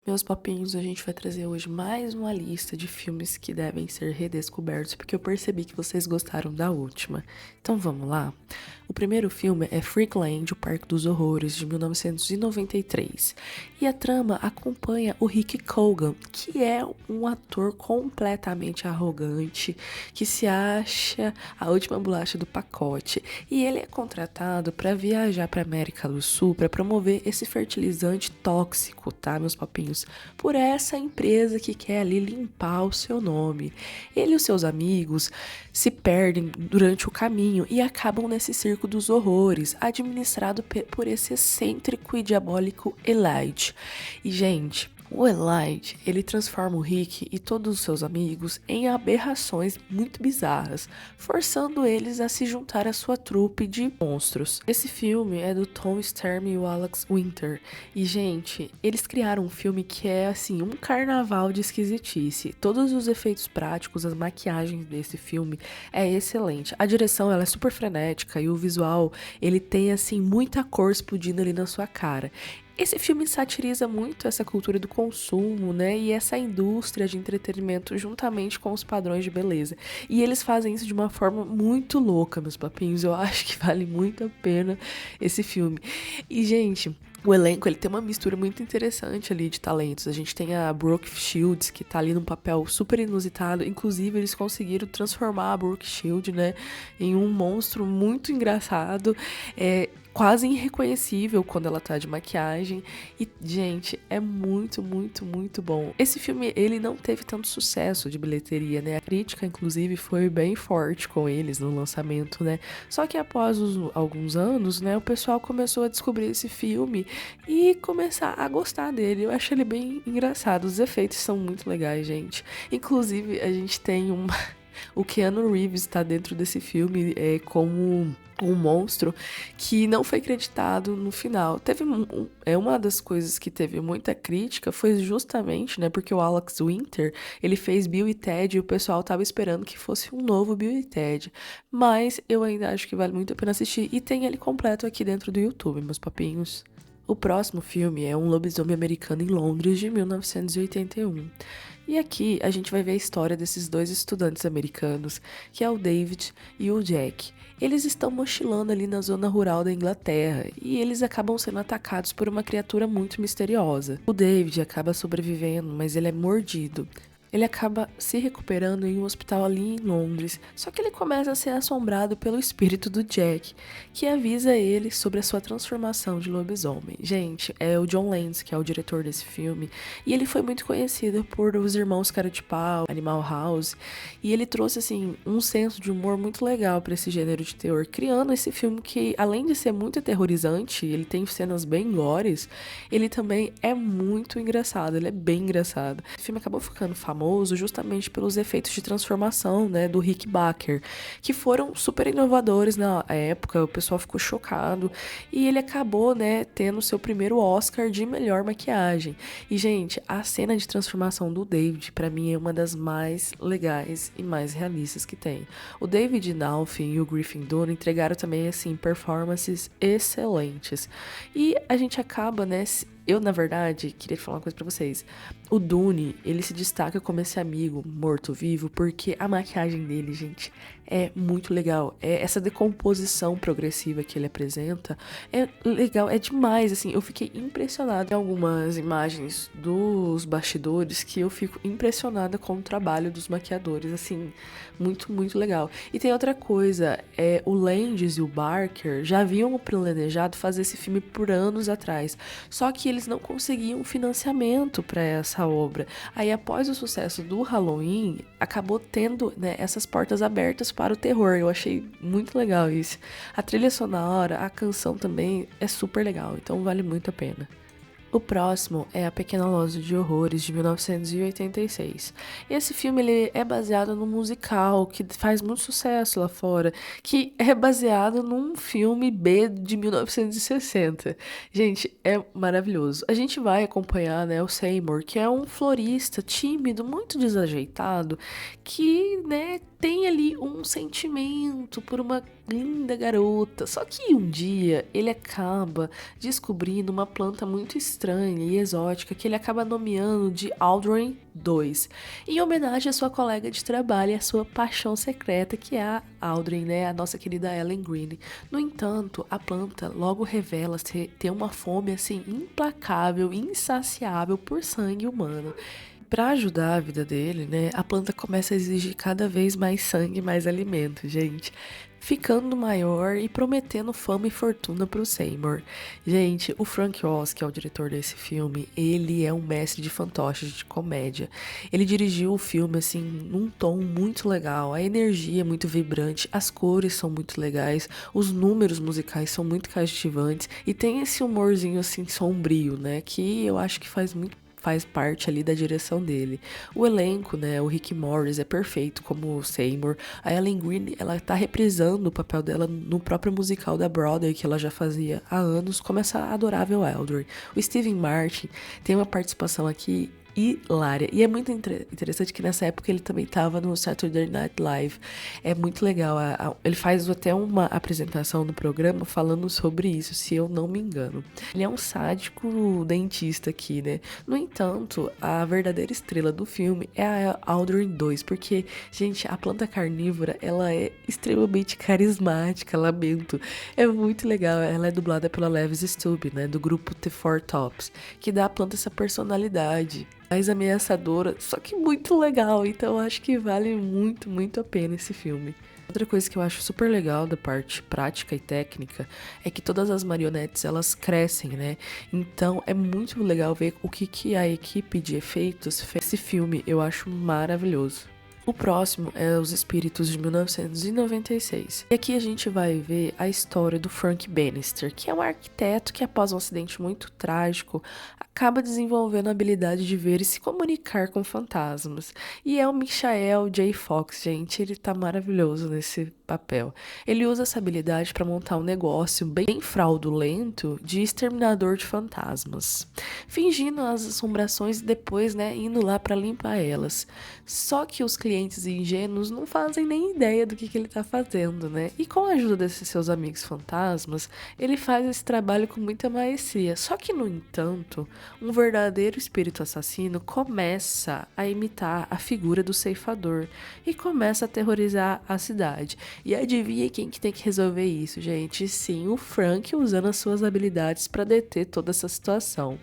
Meus papinhos, a gente vai trazer hoje mais uma lista de filmes que devem ser redescobertos, porque eu percebi que vocês gostaram da última. Então vamos lá? O primeiro filme é Freakland, o Parque dos Horrores, de 1993. E a trama acompanha o Rick Colgan, que é um ator completamente arrogante, que se acha a última bolacha do pacote. E ele é contratado para viajar para América do Sul para promover esse fertilizante tóxico, tá, meus papinhos? Por essa empresa que quer ali limpar o seu nome. Ele e os seus amigos se perdem durante o caminho e acabam nesse circo dos horrores, administrado por esse excêntrico e diabólico Elijah. E, gente, o Elijah, ele transforma o Rick e todos os seus amigos em aberrações muito bizarras, forçando eles a se juntar à sua trupe de monstros. Esse filme é do Tom Sturm e o Alex Winter. E, gente, eles criaram um filme que é, assim, um carnaval de esquisitice. Todos os efeitos práticos, as maquiagens desse filme é excelente. A direção, ela é super frenética e o visual, ele tem, assim, muita cor explodindo ali na sua cara. Esse filme satiriza muito essa cultura do consumo, né? E essa indústria de entretenimento juntamente com os padrões de beleza. E eles fazem isso de uma forma muito louca, meus papinhos. Eu acho que vale muito a pena esse filme. E, gente, o elenco, ele tem uma mistura muito interessante ali de talentos. A gente tem a Brooke Shields, que tá ali num papel super inusitado. Inclusive, eles conseguiram transformar a Brooke Shields, né, em um monstro muito engraçado. Quase irreconhecível quando ela tá de maquiagem. E, gente, é muito, muito, muito bom. Esse filme, ele não teve tanto sucesso de bilheteria, né? A crítica, inclusive, foi bem forte com eles no lançamento, né? Só que após alguns anos, né, o pessoal começou a descobrir esse filme e começar a gostar dele. Eu acho ele bem engraçado. Os efeitos são muito legais, gente. Inclusive, a gente tem uma... O Keanu Reeves está dentro desse filme como um monstro que não foi creditado no final. Uma das coisas que teve muita crítica foi justamente, né, porque o Alex Winter, ele fez Bill e Ted e o pessoal tava esperando que fosse um novo Bill e Ted. Mas eu ainda acho que vale muito a pena assistir e tem ele completo aqui dentro do YouTube, meus papinhos. O próximo filme é Um Lobisomem Americano em Londres, de 1981. E aqui a gente vai ver a história desses dois estudantes americanos, que é o David e o Jack. Eles estão mochilando ali na zona rural da Inglaterra e eles acabam sendo atacados por uma criatura muito misteriosa. O David acaba sobrevivendo, mas ele é mordido. Ele acaba se recuperando em um hospital ali em Londres, só que ele começa a ser assombrado pelo espírito do Jack, que avisa ele sobre a sua transformação de lobisomem. Gente, é o John Landis, que é o diretor desse filme, e ele foi muito conhecido por Os Irmãos Cara de Pau, Animal House, e ele trouxe, assim, um senso de humor muito legal para esse gênero de terror, criando esse filme que, além de ser muito aterrorizante, ele tem cenas bem gores, ele também é muito engraçado, ele é bem engraçado. O filme acabou ficando famoso justamente pelos efeitos de transformação, né, do Rick Baker, que foram super inovadores na época, o pessoal ficou chocado, e ele acabou, né, tendo seu primeiro Oscar de melhor maquiagem. E, gente, a cena de transformação do David, pra mim, é uma das mais legais e mais realistas que tem. O David Naufin e o Griffin Dunne entregaram também, assim, performances excelentes. E a gente acaba, né, eu, na verdade, queria falar uma coisa pra vocês. O Dune, ele se destaca como esse amigo morto-vivo porque a maquiagem dele, gente, é muito legal. Essa decomposição progressiva que ele apresenta é legal, é demais, assim. Eu fiquei impressionada em algumas imagens dos bastidores que eu fico impressionada com o trabalho dos maquiadores, assim, muito, muito legal. E tem outra coisa, o Landis e o Barker já haviam planejado fazer esse filme por anos atrás, só que eles não conseguiam financiamento para essa obra. Aí, após o sucesso do Halloween, acabou tendo, né, essas portas abertas para o terror. Eu achei muito legal isso. A trilha sonora, a canção também é super legal, então vale muito a pena. O próximo é A Pequena Loja de Horrores, de 1986. E esse filme, ele é baseado num musical que faz muito sucesso lá fora, que é baseado num filme B de 1960. Gente, é maravilhoso. A gente vai acompanhar, né, o Seymour, que é um florista tímido, muito desajeitado, que, né, tem ali um sentimento por uma linda garota. Só que um dia ele acaba descobrindo uma planta muito estranha e exótica que ele acaba nomeando de Aldrin 2, em homenagem à sua colega de trabalho e à sua paixão secreta, que é a Aldrin, né, a nossa querida Ellen Greene. No entanto, a planta logo revela ter uma fome assim implacável, insaciável por sangue humano. Para ajudar a vida dele, né, a planta começa a exigir cada vez mais sangue e mais alimento, gente. Ficando maior e prometendo fama e fortuna pro Seymour. Gente, o Frank Oz, que é o diretor desse filme, ele é um mestre de fantoches, de comédia. Ele dirigiu o filme, assim, num tom muito legal. A energia é muito vibrante, as cores são muito legais, os números musicais são muito cativantes e tem esse humorzinho, assim, sombrio, né, que eu acho que faz parte ali da direção dele. O elenco, né, o Rick Morris é perfeito como o Seymour. A Ellen Greene, ela tá reprisando o papel dela no próprio musical da Broadway que ela já fazia há anos, como essa adorável Eldred. O Steven Martin tem uma participação aqui hilária. E é muito interessante que nessa época ele também estava no Saturday Night Live. É muito legal. Ele faz até uma apresentação no programa falando sobre isso, se eu não me engano. Ele é um sádico dentista aqui, né? No entanto, a verdadeira estrela do filme é a Aldrin 2, porque, gente, a planta carnívora, ela é extremamente carismática, lamento. É muito legal. Ela é dublada pela Levis Stubb, né? Do grupo The Four Tops, que dá à planta essa personalidade mais ameaçadora, só que muito legal. Então eu acho que vale muito, muito a pena esse filme. Outra coisa que eu acho super legal da parte prática e técnica é que todas as marionetes, elas crescem, né? Então é muito legal ver o que a equipe de efeitos fez esse filme. Eu acho maravilhoso. O próximo é Os Espíritos de 1996. E aqui a gente vai ver a história do Frank Bannister, que é um arquiteto que, após um acidente muito trágico, acaba desenvolvendo a habilidade de ver e se comunicar com fantasmas. E é o Michael J. Fox, gente, ele tá maravilhoso nesse papel. Ele usa essa habilidade para montar um negócio bem fraudulento de exterminador de fantasmas, fingindo as assombrações e depois, né, indo lá para limpar elas. Só que os clientes ingênuos não fazem nem ideia do que ele tá fazendo, né? E com a ajuda desses seus amigos fantasmas, ele faz esse trabalho com muita maestria. Só que, no entanto, um verdadeiro espírito assassino começa a imitar a figura do ceifador e começa a aterrorizar a cidade. E adivinha quem que tem que resolver isso, gente? Sim, o Frank, usando as suas habilidades para deter toda essa situação.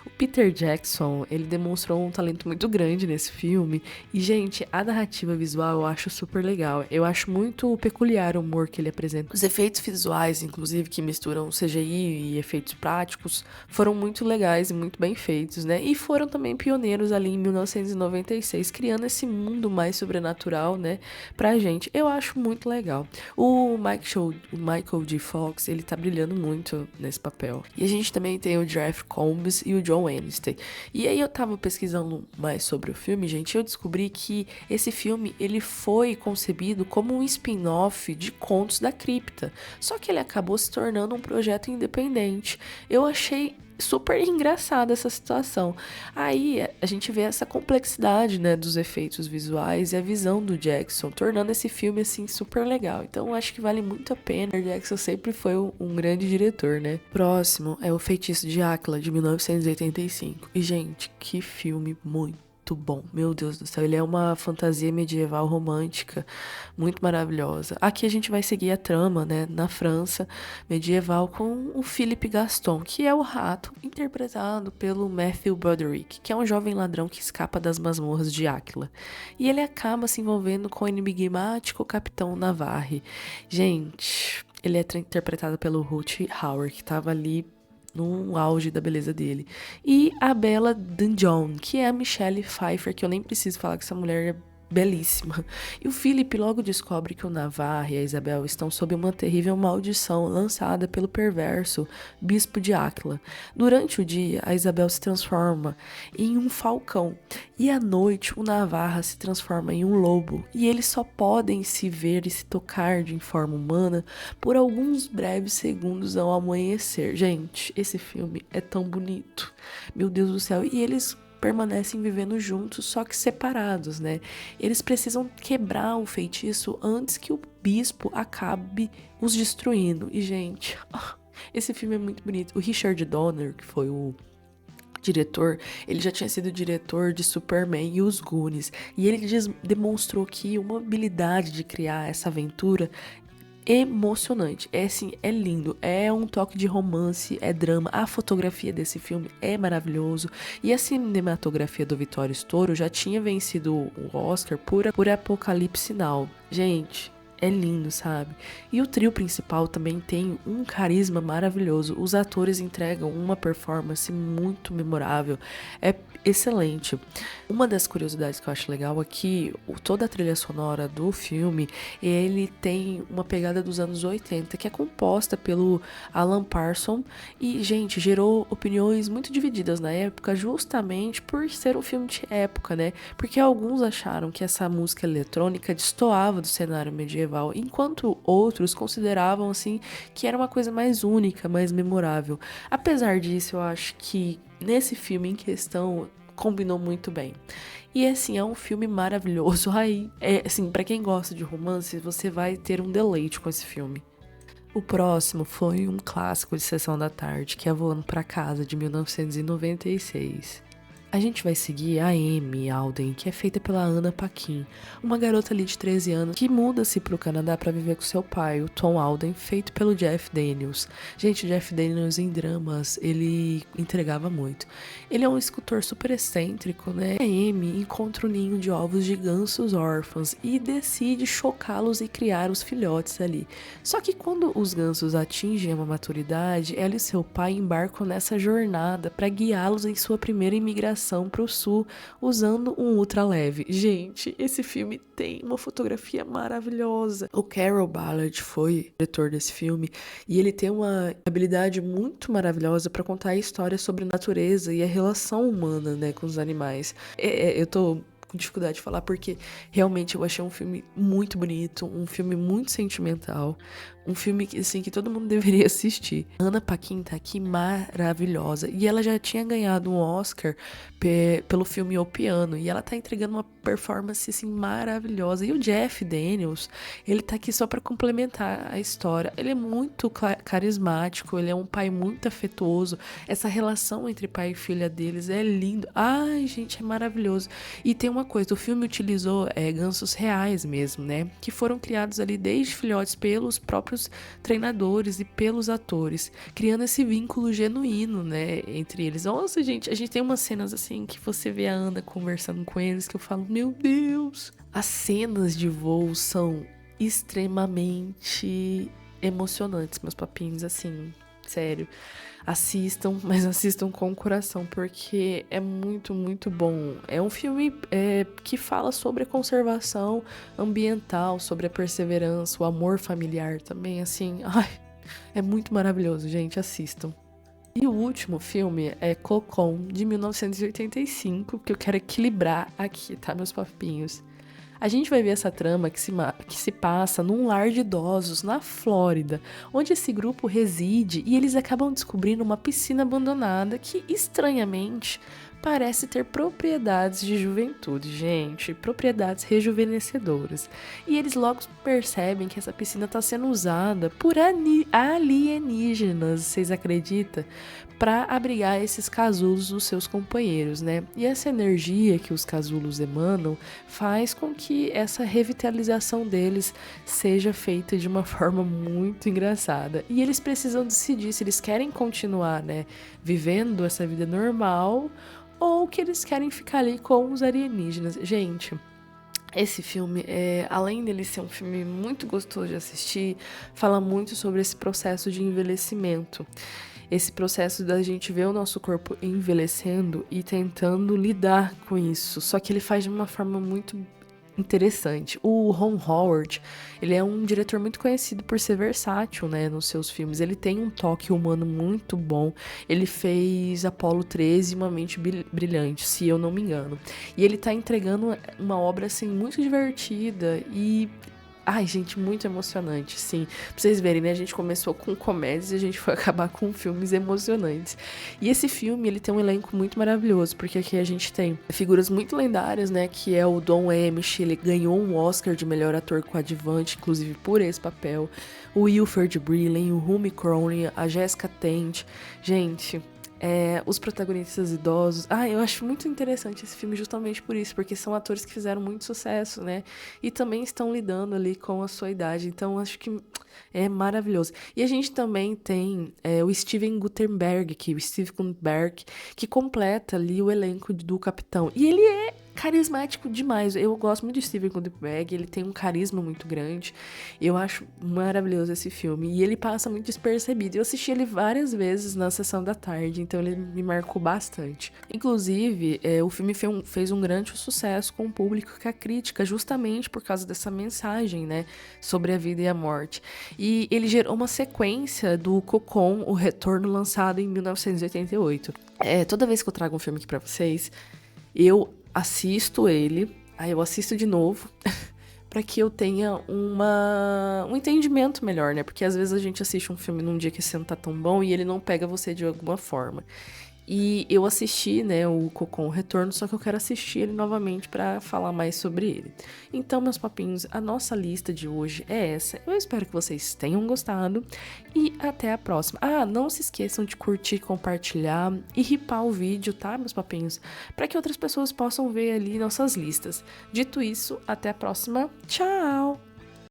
O Peter Jackson, ele demonstrou um talento muito grande nesse filme. E, gente, a narrativa visual eu acho super legal. Eu acho muito peculiar o humor que ele apresenta. Os efeitos visuais, inclusive, que misturam CGI e efeitos práticos, foram muito legais e muito bem feitos, né? E foram também pioneiros ali em 1996, criando esse mundo mais sobrenatural, né, pra gente. Eu acho muito legal. O Michael J. Fox, ele tá brilhando muito nesse papel. E a gente também tem o Jeff Combs e o John Aniston. E aí eu tava pesquisando mais sobre o filme, gente, e eu descobri que esse filme, ele foi concebido como um spin-off de Contos da Cripta. Só que ele acabou se tornando um projeto independente. Eu achei super engraçada essa situação. Aí a gente vê essa complexidade, né, dos efeitos visuais e a visão do Jackson, tornando esse filme assim super legal. Então acho que vale muito a pena. O Jackson sempre foi um grande diretor, né? Próximo é O Feitiço de Áquila, de 1985. E, gente, que filme muito bom, meu Deus do céu, ele é uma fantasia medieval romântica muito maravilhosa. Aqui a gente vai seguir a trama, né, na França medieval com o Philippe Gaston, que é o rato, interpretado pelo Matthew Broderick, que é um jovem ladrão que escapa das masmorras de Áquila. E ele acaba se envolvendo com o enigmático Capitão Navarre. Gente, ele é interpretado pelo Ruth Howard, que tava ali no auge da beleza dele. E a Bella Dunjon, que é a Michelle Pfeiffer, que eu nem preciso falar que essa mulher é belíssima. E o Philip logo descobre que o Navarre e a Isabel estão sob uma terrível maldição lançada pelo perverso bispo de Áquila. Durante o dia, a Isabel se transforma em um falcão e à noite o Navarra se transforma em um lobo, e eles só podem se ver e se tocar de forma humana por alguns breves segundos ao amanhecer. Gente, esse filme é tão bonito. Meu Deus do céu. E eles permanecem vivendo juntos, só que separados, né? Eles precisam quebrar o feitiço antes que o bispo acabe os destruindo. E, gente, esse filme é muito bonito. O Richard Donner, que foi o diretor, ele já tinha sido diretor de Superman e Os Goonies, e ele demonstrou que uma habilidade de criar essa aventura emocionante, é assim, é lindo, é um toque de romance, é drama, a fotografia desse filme é maravilhoso, e a cinematografia do Vittorio Storaro já tinha vencido o Oscar por Apocalipse Now. Gente, é lindo, sabe? E o trio principal também tem um carisma maravilhoso. Os atores entregam uma performance muito memorável. É excelente. Uma das curiosidades que eu acho legal é que toda a trilha sonora do filme, ele tem uma pegada dos anos 80, que é composta pelo Alan Parsons. E, gente, gerou opiniões muito divididas na época, justamente por ser um filme de época, né? Porque alguns acharam que essa música eletrônica destoava do cenário medieval, enquanto outros consideravam assim que era uma coisa mais única, mais memorável. Apesar disso, eu acho que nesse filme em questão combinou muito bem. E assim, é um filme maravilhoso. Aí, assim, para quem gosta de romance, você vai ter um deleite com esse filme. O próximo foi um clássico de Sessão da Tarde, que é Voando pra Casa, de 1996. A gente vai seguir a Amy Alden, que é feita pela Anna Paquin, uma garota ali de 13 anos que muda-se pro Canadá para viver com seu pai, o Tom Alden, feito pelo Jeff Daniels. Gente, o Jeff Daniels em dramas, ele entregava muito. Ele é um escultor super excêntrico, né? A Amy encontra um ninho de ovos de gansos órfãos e decide chocá-los e criar os filhotes ali. Só que quando os gansos atingem uma maturidade, ela e seu pai embarcam nessa jornada para guiá-los em sua primeira imigração para o sul usando um ultraleve. Gente, esse filme tem uma fotografia maravilhosa. O Carroll Ballard foi o diretor desse filme e ele tem uma habilidade muito maravilhosa para contar a história sobre a natureza e a relação humana, né, com os animais. Eu tô com dificuldade de falar porque realmente eu achei um filme muito bonito, um filme muito sentimental, um filme que, assim, que todo mundo deveria assistir. Anna Paquin tá aqui maravilhosa e ela já tinha ganhado um Oscar pelo filme O Piano e ela tá entregando uma performance assim maravilhosa. E o Jeff Daniels, ele tá aqui só pra complementar a história. Ele é muito carismático, ele é um pai muito afetuoso. Essa relação entre pai e filha deles é lindo. Ai, gente, é maravilhoso. E tem uma coisa, o filme utilizou gansos reais mesmo, né? Que foram criados ali desde filhotes pelos próprios treinadores e pelos atores, criando esse vínculo genuíno, né, entre eles. Nossa, gente, a gente tem umas cenas assim que você vê a Ana conversando com eles que eu falo, meu Deus! As cenas de voo são extremamente emocionantes, meus papinhos, assim, sério. Assistam, mas assistam com o coração, porque é muito, muito bom. É um filme que fala sobre a conservação ambiental, sobre a perseverança, o amor familiar também, assim. Ai, é muito maravilhoso, gente, assistam. E o último filme é Cocon, de 1985, que eu quero equilibrar aqui, tá, meus papinhos? A gente vai ver essa trama que se passa num lar de idosos na Flórida, onde esse grupo reside e eles acabam descobrindo uma piscina abandonada que, estranhamente, parece ter propriedades de juventude, gente, propriedades rejuvenescedoras. E eles logo percebem que essa piscina está sendo usada por alienígenas, vocês acreditam? Para abrigar esses casulos dos seus companheiros, né? E essa energia que os casulos emanam faz com que essa revitalização deles seja feita de uma forma muito engraçada. E eles precisam decidir se eles querem continuar, né, vivendo essa vida normal ou que eles querem ficar ali com os alienígenas. Gente, esse filme, além dele ser um filme muito gostoso de assistir, fala muito sobre esse processo de envelhecimento. Esse processo da gente ver o nosso corpo envelhecendo e tentando lidar com isso. Só que ele faz de uma forma muito interessante. O Ron Howard, ele é um diretor muito conhecido por ser versátil, né, nos seus filmes. Ele tem um toque humano muito bom. Ele fez Apollo 13 e Uma Mente Brilhante, se eu não me engano. E ele tá entregando uma obra, assim, muito divertida e Ai, gente, muito emocionante, sim. Pra vocês verem, né? A gente começou com comédias e a gente foi acabar com filmes emocionantes. E esse filme, ele tem um elenco muito maravilhoso, porque aqui a gente tem figuras muito lendárias, né? Que é o Don Amish, ele ganhou um Oscar de melhor ator coadjuvante, inclusive por esse papel. O Wilford Brillen, o Rumi Cronin, a Jessica Tench. Gente, os protagonistas idosos. Eu acho muito interessante esse filme justamente por isso, porque são atores que fizeram muito sucesso, né? E também estão lidando ali com a sua idade. Então, acho que é maravilhoso. E a gente também tem o Steven Guttenberg, o Steve Guttenberg, que completa ali o elenco do Capitão. E ele é carismático demais. Eu gosto muito de Steven Guttenberg, ele tem um carisma muito grande. Eu acho maravilhoso esse filme. E ele passa muito despercebido. Eu assisti ele várias vezes na sessão da tarde, então ele me marcou bastante. Inclusive, o filme fez um grande sucesso com o público e com a crítica, justamente por causa dessa mensagem, né, sobre a vida e a morte. E ele gerou uma sequência do Cocon, O Retorno, lançado em 1988. Toda vez que eu trago um filme aqui pra vocês, eu assisto ele, aí eu assisto de novo, pra que eu tenha um entendimento melhor, né? Porque às vezes a gente assiste um filme num dia que esse não tá tão bom e ele não pega você de alguma forma. E eu assisti, né, o Cocon Retorno, só que eu quero assistir ele novamente pra falar mais sobre ele. Então, meus papinhos, a nossa lista de hoje é essa. Eu espero que vocês tenham gostado e até a próxima. Não se esqueçam de curtir, compartilhar e ripar o vídeo, tá, meus papinhos? Para que outras pessoas possam ver ali nossas listas. Dito isso, até a próxima. Tchau!